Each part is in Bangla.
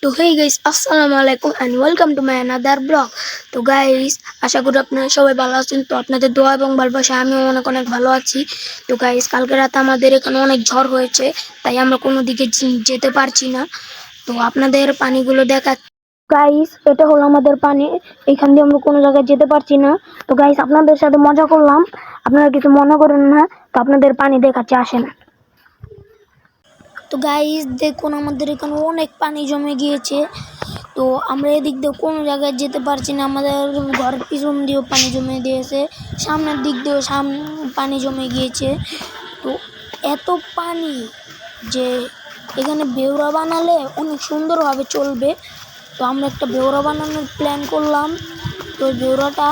তো হেই গাইস, আসসালামু আলাইকুম and welcome to my another blog. তো গাইস, আশা করি আপনারা সবাই ভালো আছেন। তো আপনাদের দোয়া এবং ভালোবাসায় আমিও অনেক অনেক ভালো আছি। তো গাইস, কালকে রাতে আমাদের এখানে অনেক ঝড় হয়েছে, তাই আমরা কোনো দিকে যেতে পারছি না। তো আপনাদের পানিগুলো দেখা গাইস, এটা হলো আমাদের পানি। এখান দিয়ে আমরা কোনো জায়গায় যেতে পারছি না। তো গাইস, আপনাদের সাথে মজা করলাম, আপনারা কিছু মনে করেন না। তো আপনাদের পানি দেখাচ্ছে, আসেন। তো গাইস দেখুন, আমাদের এখানে অনেক পানি জমে গিয়েছে। তো আমরা এদিক দিয়ে কোনো জায়গায় যেতে পারছি না। আমাদের ঘরের পিছন দিয়েও পানি জমে দিয়েছে, সামনের দিক দিয়েও পানি জমে গিয়েছে। তো এত পানি যে এখানে বেউরা বানালে অনেক সুন্দরভাবে চলবে। তো আমরা একটা বেউরা বানানোর প্ল্যান করলাম। তো বেউরাটা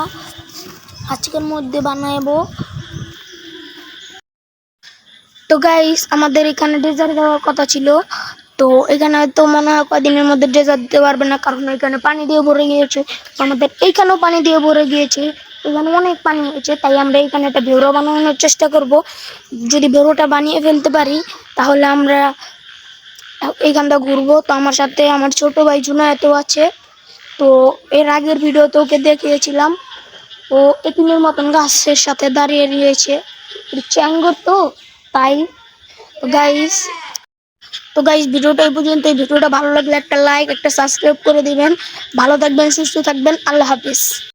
আজকের মধ্যে বানাবো। তো গাইস, আমাদের এখানে ডেজার্ট দেওয়ার কথা ছিল। তো এখানে তো মনে হয় কদিনের মধ্যে ডেজার্ট দিতে পারবে না, কারণ এখানে পানি দিয়ে ভরে গিয়েছে। তো আমাদের এইখানেও পানি দিয়ে ভরে গিয়েছে, এখানে অনেক পানি হয়েছে। তাই আমরা এখানে একটা ভেউরা বানানোর চেষ্টা করব। যদি ভেউরাটা বানিয়ে ফেলতে পারি, তাহলে আমরা এইখানটা ঘুরবো। তো আমার সাথে আমার ছোট ভাই জুনায়েতও আছে। তো এর আগের ভিডিওতে ওকে দেখিয়েছিলাম, ও এতিমের মতন গাছের সাথে দাঁড়িয়ে রয়েছে, চ্যাঙ্গর তো তাই। তো গাইস ভিডিওটা এই পর্যন্ত। এই ভিডিওটা ভালো লাগলে একটা লাইক, একটা সাবস্ক্রাইব করে দিবেন। ভালো থাকবেন, সুস্থ থাকবেন, আল্লাহ হাফিজ।